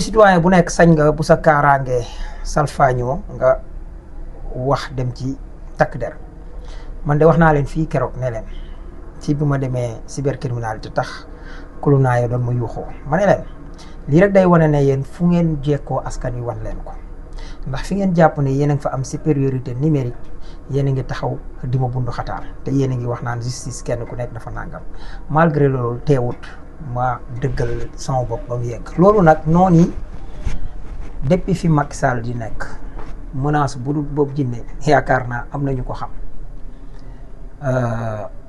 citoyen bu nekk sañ nga bu sa kaaraange salfaañoo nga wax dem ci takk der. Man de wax naa leen fii keroog ne leen ci bi ma demee cybercriminalité tax kulunaa ya doon ma yuuxoo ma ne leen lii rek day wane ne yéen fu ngeen jekkoo askan wi wan leen ko ndax fi ngeen jàpp ne yéen a ngi fa am supériorité numérique yéen a ngi taxaw di ma bundu xataal te yéen a ngi wax naan justice kenn ku nekk dafa nàngam malgré loolu teewut ma dëggal sama bopp ba mu yegg. loolu nag noonu yi depuis fi Macky Sall di nekk menace bu dul boobu jinne yaakaar naa am nañu ko xam.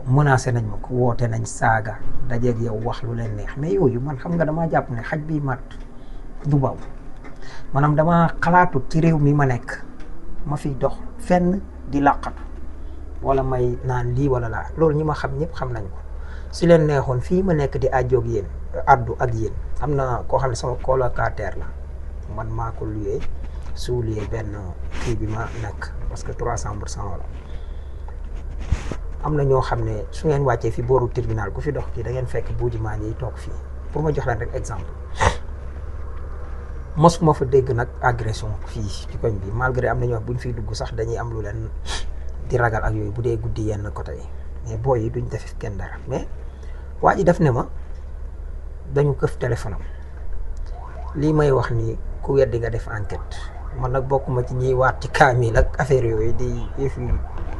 Menacé nañ ma ko woote nañ saaga dajeeg yow wax lu leen neex mais yooyu man xam nga damaa jàpp ne xaj bi mat du baw maanaam dama xalaatu ci réew mi ma nekk ma fiy dox fenn di làqatu wala may naan lii wala laa loolu ñi ma xam ñëpp xam nañ ko su leen neexoon fii ma nekk di àjjoog yéen addu ak yéen am na koo xam ne sama colocataire la man maa ko luyee su luyee benn kii bi ma nekk parce que 300% la am na ñoo xam ne su ngeen wàccee fi booru tribunal ku fi dox kii da ngeen fekk buuji maa ngi toog fii pour ma jox leen rek exemple mos ma fa dégg nag agression fii ci koñ bi malgré am na ñoo bu ñu fiy dugg sax dañuy am lu leen di ragal ak yooyu bu dee guddi yenn côté yi mais booy yi duñ def kenn dara mais waa ji def ne ma dañu këf téléphone am lii may wax ni ku weddi nga def enquête man nag bokkuma ci ñiy waat ci kaamil ak affaire yooyu di yëf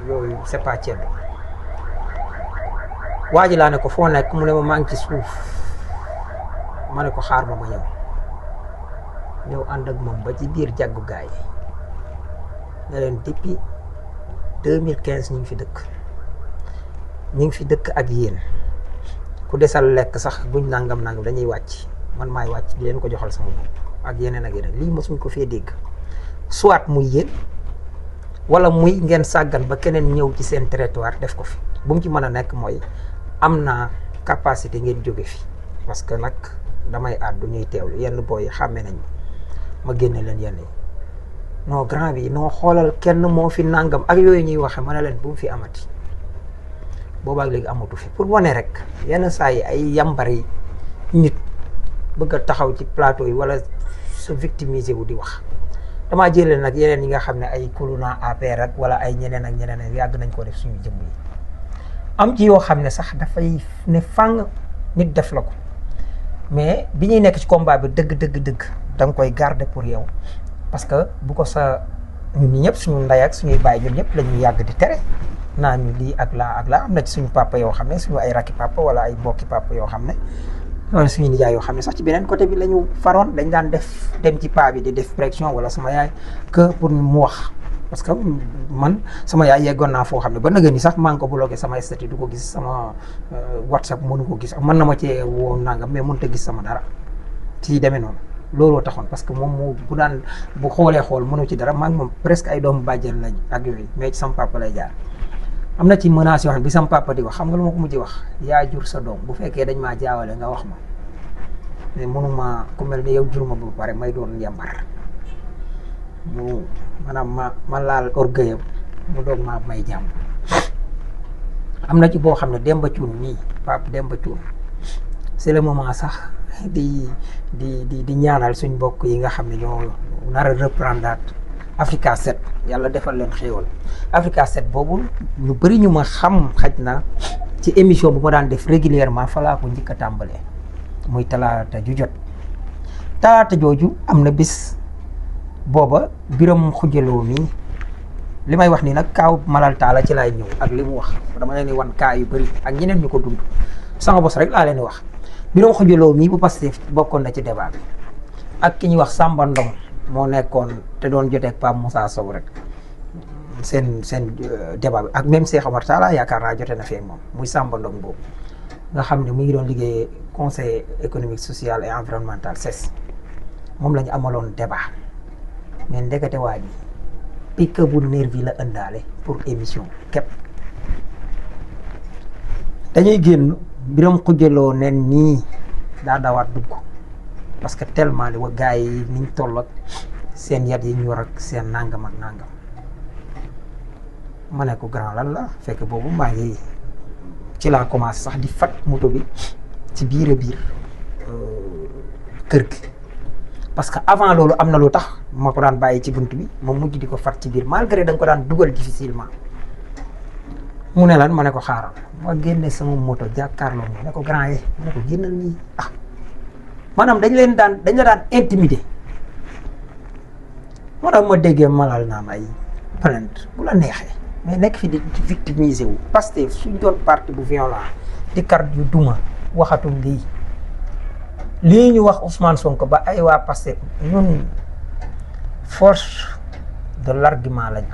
yooyu c'est pas ceeb waa ji laa ne ko foo nekk mu ne ma maa ngi ci suuf ma ne ko xaar ma ñëw ànd ak moom ba ci biir jàggu gaay ne leen depuis 2015 ñu ngi fi dëkk ak yéen ku desal lekk sax buñ nangam dañuy wàcc man maay wàcc di leen ko joxal sama bopp ak yeneen ak yeneen lii mosuñ ko fee dégg soit muy yéen wala muy ngeen sàggan ba keneen ñëw ci seen territoire def ko fi bu mu ci mën a nekk mooy am naa capacité ngeen jóge fi parce que nag damay àddu ñuy teewlu yenn booy xàmme nañ ma génne leen yenn yi non grand bi noo xoolal kenn moo fi nangam ak yooyu ñuy waxe ma ne leen bu mu fi amati boobaak léegi amatu fi pour wane rek yenn saa yi ay yambari nit bëgg a taxaw ci plateau yi wala se victimiser wu di wax damaa jëlee nag yeneen yi nga xam ne ay kuluna APR ak wala ay ñeneen ak ñeneen yàgg nañ ko def suñu jëmm yi am ci yoo xam ne sax dafay ne fàng nit def la ko mais bi ñuy nekk ci combat bi dëgg da nga koy garder pour yow parce que bu ko sa ñun ñëpp suñu ndey ak suñuy baay ñun ñëpp la ñuy yàgg di tere naa ñu lii ak laa am na ci suñu papa yoo xam ne suñu ay rakki papa wala ay bokki papa yoo xam ne wala suñu nijaay yoo xam ne sax ci beneen côté bi la ñu faroon dañ daan dem ci paa bi di def pression wala sama yaay que pour mu wax parce que man sama yaay yeggoon naa foo xam ne ba nëgë ni sax maa ngi ko bloqué sama statut du ko gis sama WhatsApp mënu ko gis mën na ma cee woo nangam mais mënut a gis sama dara ci demee noonu looloo taxoon parce que moom moo bu xoolee xool mënu ci dara maa ngi moom presque ay doomu bàjjen lañ ak yooyu mais ci sama papa lay jaar. am na ci menace yoo xam ne bi sama papa di wax xam nga lu ma ko mujj wax yaa jur sa doom bu fekkee dañ maa jaawale nga wax ma mais mënuma ku mel ni yow jur ma ba pare may doon yambar mu maanaam ma laal orgueil mu doog maa may jàmm. am na ci boo xam ne Demba Cuun nii Pape Demba Cuun c'est le moment sax di ñaanal suñ mbokk yi nga xam ne ñoo nar a reprendre Africa 7 yàlla defal leen xéewal Africa 7 boobu ñu bëri ñu ma xam xaj na ci émission bu ma daan def régulièrement fa laa ko njëkk a tàmbalee muy talaata ju jot talaata jooju am na bis booba Biram Xujaloo mi li may wax nii nag kaaw Malal Talla ci laay ñëw ak li mu wax dama leen di wan kaa yu bëri ak ñeneen ñu ko dund sama bos rek laa leen di wax Biram Xujaloo mi bu Pastef bokkoon na ci débat bi ak ki ñuy wax Samba Ndong moo nekkoon te doon jotee ak Pape Moussa Sow rek seen débat bi ak même Cheikh Omar Talla yaakaar naa jote na fi ak moom muy Samba Ndong boobu nga xam ne mu ngi doon liggéey conseil économique social et environnemental CES moom la ñu amaloon débat mais ndekete waa ji pique bu nervi la ëndaale pour émission képp dañuy génn Biram Xujaloo nen nii daa dawaat dugg parce que tellement li wa gars yi niñ toll ak seen yat yi ñu war ak seen nangam ak nangam ma ne ko grand lan la fekk boobu maa ngi ci laa commencé sax di fat moto bi ci biir kër gi parce que avant loolu am na lu tax ma ko daan bàyyi ci bunt bi ma mujj di ko far ci biir malgré da nga ko daan dugal difficilement. mu ne lan ma ne ko xaaral ma génne sama moto jàkkaarloo mu ne ko grand yi ma ne ko génnal nii maanaam dañ la daan intimider. moo tax ma déggee malal naa ay plainte bu la neexee mais nekk fi di victimiser wu Pastef suñ doon parti bu violent di kar yu duma waxatum lii ñu wax Ousmane Sonko ba ay waa Pastef ñun force de l'argument lañ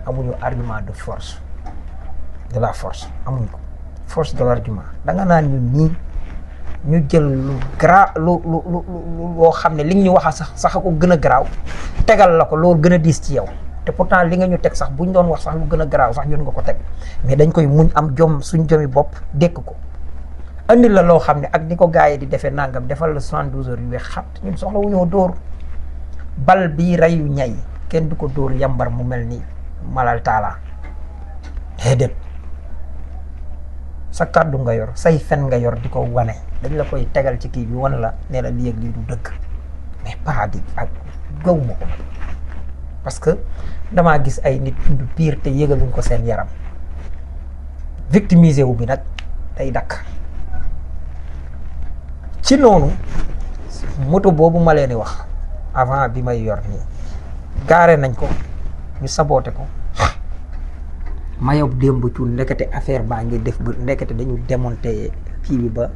amuñu argument de force de la force amuñ ko force de l'argument da nga naan ñun ñii ñu jël lu loo xam ne li ñu wax sax ko gën a garaaw tegal la ko loolu gën a diis ci yow te pourtant li nga ñu teg sax buñ doon wax sax lu gën a garaaw sax ñun nga ko teg mais dañ koy muñ am jom suñ jomi bopp dékk ko andi la loo xam ne ak ni ko gars yi di defee nangam defal la 72 heures yu weex xat ñun soxla wu ñoo dóor bal bii reyu ñay kenn du ko dóor yambar mu mel ni malal taala déedéet sa kàddu nga yor say fen nga yor di ko wane dañ la koy tegal ci kii bi wane la ne la lii ak lii du dëgg mais pas di ak gawuma ko parce que damaa gis ay nit du pire te yëgaluñ ko seen yaram victimiser wu bi nag day dakk ci noonu moto boobu ma leen di wax avant bi may yor nii gaare nañ ko ñu saboote ko ma yob démb cuun ndekete affaire baa ngi def ba ndekete dañu démonter kii bi ba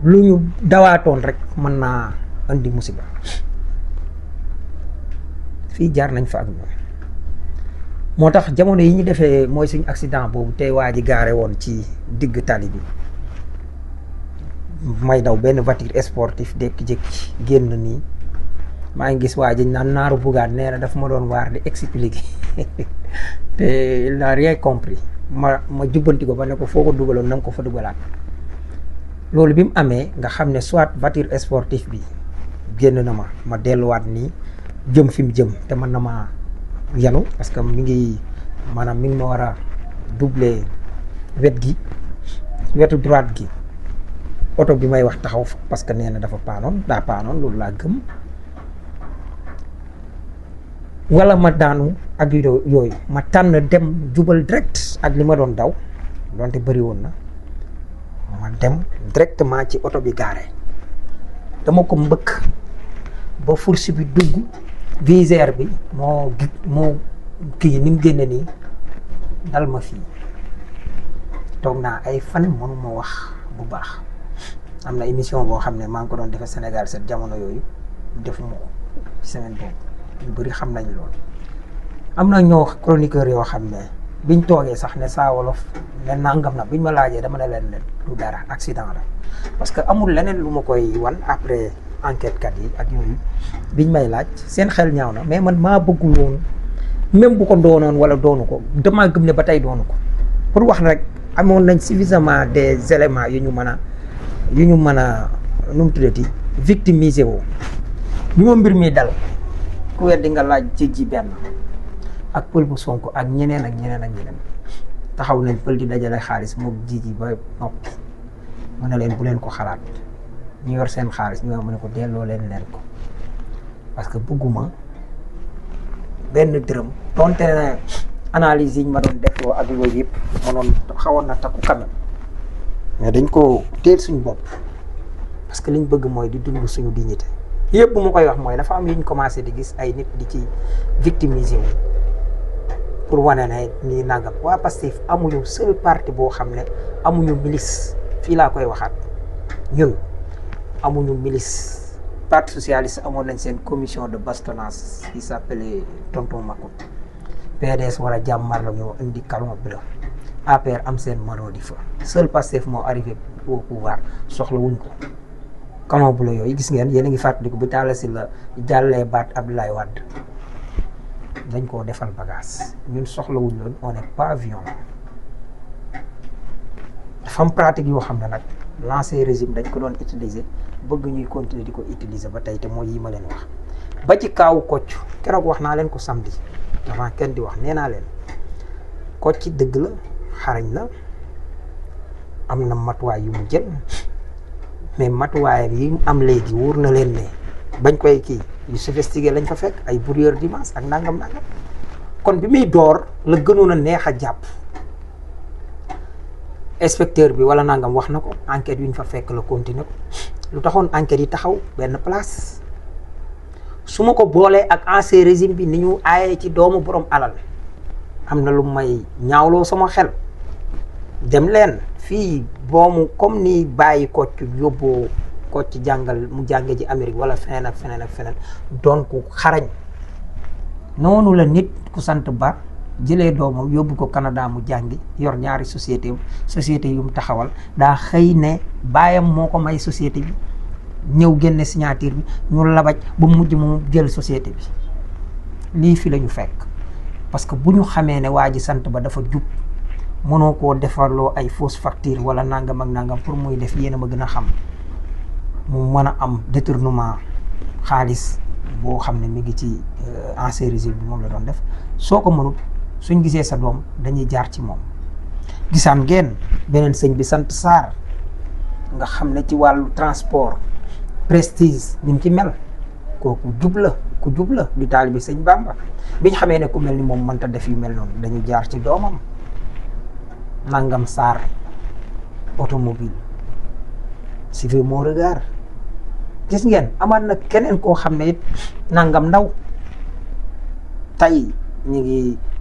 lu ñu dawaatoon rek mën naa andi musiba fii jaar nañ fa ak ñoom moo tax jamono yi ñu defee mooy suñu accident boobu te waa ji gaare woon ci digg tali bi may daw benn voiture sportif jékki-jékki génn nii maa ngi gis waa ji naan naaru bugaan nee na daf ma doon waar di expliquer te il n'a rien compris ma jubbanti ko ba ne ko foo ko dugaloon na nga ko fa dugalaat loolu bi mu amee nga xam ne soit voiture sportif bi génn na ma delluwaat nii jëm fi mu jëm te mën na ma yanu parce que mi ngi ma war a doubler wetu droite gi oto bi may wax taxaw fa parce que nee na dafa paanoon loolu laa gëm wala ma daanu ak yooyu ma tànn dem jubal direct ak li ma doon daw donte bëri woon na ma dem directement ci oto bi gaare dama ko mbëkk ba fourche bi dugg viseur bi moo kii ni mu génne nii dal ma fii toog naa ay fan mënuma wax bu baax am na émission boo xam ne maa ngi ko doon defee Sénégal set jamono yooyu defuma ko ci semaine boobu ñu bëri xam nañ loolu am na ñoo chroniqueur yoo xam ne biñ toogee sax ne Saa Wolof ne nangam na biñ ma laajee dama ne leen du dara accident la parce que amul leneen lu ma koy wan après enquête kat yi ak yooyu biñ may laaj seen xel ñaaw na mais man maa bëggul woon même bu ko doonoon wala doonu ko damaa gëm ne ba tey doonu ko pour wax rek amoon nañ suffisamment des éléments yu ñu mën a nu mu tuddati victimiser woo bi ma mbir mi dal ku weddi nga laaj ji benn ak pël bu Sonko ak ñeneen taxaw nañ pël di dajale xaalis moom ji ba noppi mu ne leen bu leen ko xalaat ñu yor seen xaalis ñu mu ne ko delloo leen ko parce que bëgguma benn dërëm donte ne analyse yi ñu ma doon defloo ak yooyu yëpp mënoon xawoon na takku quand même mais dañ ko teel suñu bopp parce que liñ bëgg mooy di dund suñu dignité yëpp bu ma koy wax mooy dafa am yu ñu commencé di gis ay nit di ci victimiser wu pour wane ne nii nangam waa Pastef amuñu seul parti boo xam ne amuñu milice fii laa koy waxaat ñun amuñu milice parti socialiste amoon nañ seen commission de bastonnage qui s'appelait tonton Macoute PDS war a jàmmar la ñoo indi calon bleu APR am seen Marodi fa seul Pastef moo arrivé au pouvoir soxla wuñ ko calon bleu yooyu gis ngeen yéen a ngi fàttaliku bu Talla Sylla jàllee baat Abdoulaye Wade dañ koo defal bagage ñun soxla wuñ loolu on n'est pas violent dafa am pratique yoo xam ne nag l'ancien régime dañ ko doon utiliser bëgg ñuy continuer di ko utiliser ba tey te mooy yi ma leen wax ba ci kaawu Kocc keroog wax naa leen ko samedi avant kenn di wax nee naa leen Kocc dëgg la xarañ la am na matuwaay yu mu jël mais matuwaayam yi mu am léegi wóor na leen ne bañ koy kii yu sophistiqué lañ fa fekk ay brouilleur d'image ak nangam kon bi muy door la gënoon a neex a jàpp inspecteur bi wala nangam wax na ko enquête yu ñu fa fekk la continuer ko lu taxoon enquête yi taxaw benn place su ma ko boolee ak ancien régime bi ni ñu aayee ci doomu borom alal am na lu may ñaawloo sama xel dem leen fii boomu comme ni bàyyi Kocc yóbboo Kocc jàngal mu jànge ji Amérique wala feneen ak feneen ak feneen doon ku xarañ noonu la nit ku sant Ba jëlee doomam yóbbu ko Canada mu jàngi yor ñaari société yu mu taxawal daa xëy ne baayam moo ko may société bi ñëw génne signature bi ñu labaj ba mujj mu jël société bi lii fi la ñu fekk parce que bu ñu xamee ne waa ji sant Ba dafa jub mënoo koo defarloo ay fausse facture wala nangam ak nangam pour muy def yéen a ma gën a xam mu mën a am détournement xaalis boo xam ne mi ngi ci ancien régime bi moom la doon def soo ko mënut suñ gisee sa doom dañuy jaar ci moom. gisaan ngeen beneen sëñ bi sant Sarr nga xam ne ci wàllu transport prestige ni mu ci mel kooku ku jub la di taalibe bi sëñ Bamba biñ xamee ne ku mel ni moom mënta def yu mel noonu dañu jaar ci doomam. Nangam Sarr automobile suivez mon regard gis ngeen amaat na keneen koo xam ne it Nangam Ndaw tey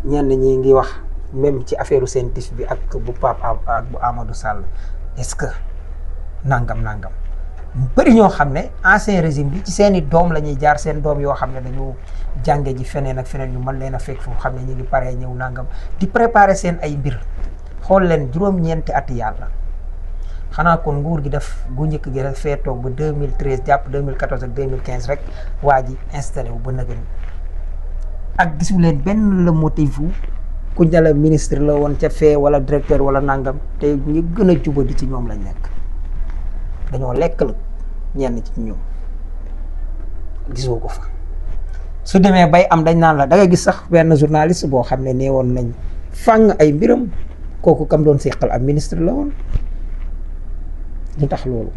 ñenn ñi ngi wax même ci affaire scientifique bi ak bu Pape ak bu Amadou Sall est-ce que nangam bëri ñoo xam ne ancien régime bi ci seeni doom la ñuy jaar seen doom yoo xam ne dañu jànge ji feneen ak feneen ñu mën leen a fekk foofu xam ne ñu ngi paree ñëw nangam di préparer seen ay mbir xool leen juróom-ñeenti at yàlla xanaa kon nguur gi def gu njëkk gi def fee toog ba 2013 jàpp 2014 ak 2015 rek waa ji installé wu ba nëgën ak gisu leen benn la motif wu ku njala ministre la woon ca fee wala directeur wala nangam te ñu gën a jubadi ci ñoom lañ nekk dañoo lekk la ñenn ci ñoom gisoo ko fa su demee bay am dañ naan la da nga gis sax benn journaliste boo xam ne nee woon nañ fàng ay mbiram kooku kam doon seqal ab ministre la woon lu tax loolu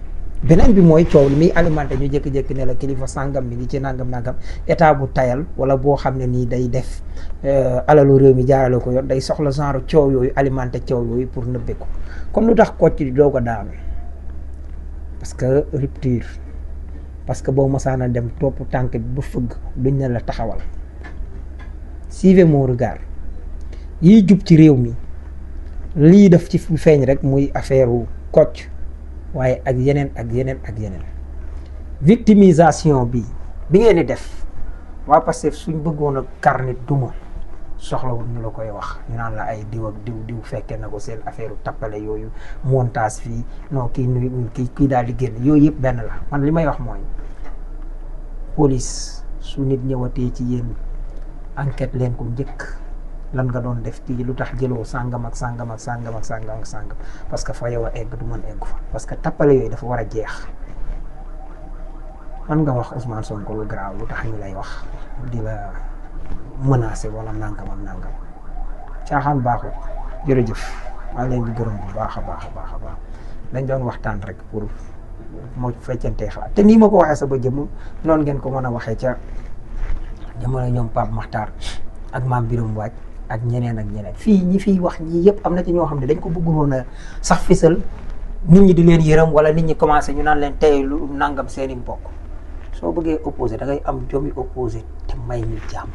beneen bi mooy coow li muy alimenté ñu jékki-jékki ne la kilifa sàngam mi ngi ci nangam état bu tayal wala boo xam ne nii day def alalu réew mi jaarale ko yoon day soxla genre coow yooyu alimenté coow yooyu pour nëbbe ko comme lu tax Kocc di doog a daanu parce que rupture parce que boo mosaana dem topp tànk bi ba fëgg duñ ne la taxawal suivez mon regard yiy jub ci réew mi lii def ci feeñ rek muy affaire Kocc waaye ak yeneen victimisation bi ngeen di def waa Pastef suñ bëggoon a kar nit duma soxlawul ñu la koy wax ñu naan la ay diw ak diw fekkee na ko seen affaire tappale yooyu montage fii non kii daal di génn yooyu yëpp benn la man li may wax mooy police su nit ñëwatee ci yéen enquête leen ko njëkk lan nga doon def ci lu tax jëloo sàngam parce que fa yow a egg du mën egg fa parce que tappale yooyu dafa war a jeex man nga wax Ousmane Sonko lu garaaw lu tax ñu lay wax di la menacer wala nangam caaxaan baaxul jërëjëf maa leen di gërëm bu baax a baax dañ doon waxtaan rek pour moo feccantee xalaat te nii ma ko waxee sa ba jëm noonu ngeen ko mën a waxee ca jamono ñoom Pape Makhtar ak Mame Birame Wathie ak ñeneen fii ñi fiy wax ñii yëpp am na ci ñoo xam ne dañ ko bëggul woon a sax fisal nit ñi di leen yërëm wala nit ñi commencé ñu naan leen tey lu nangam seeni mbokk soo bëggee opposé da ngay am jomi opposé te may ñu jàmm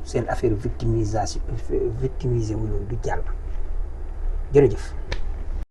seen affaire victimisé wu yooyu du jàll jërëjëf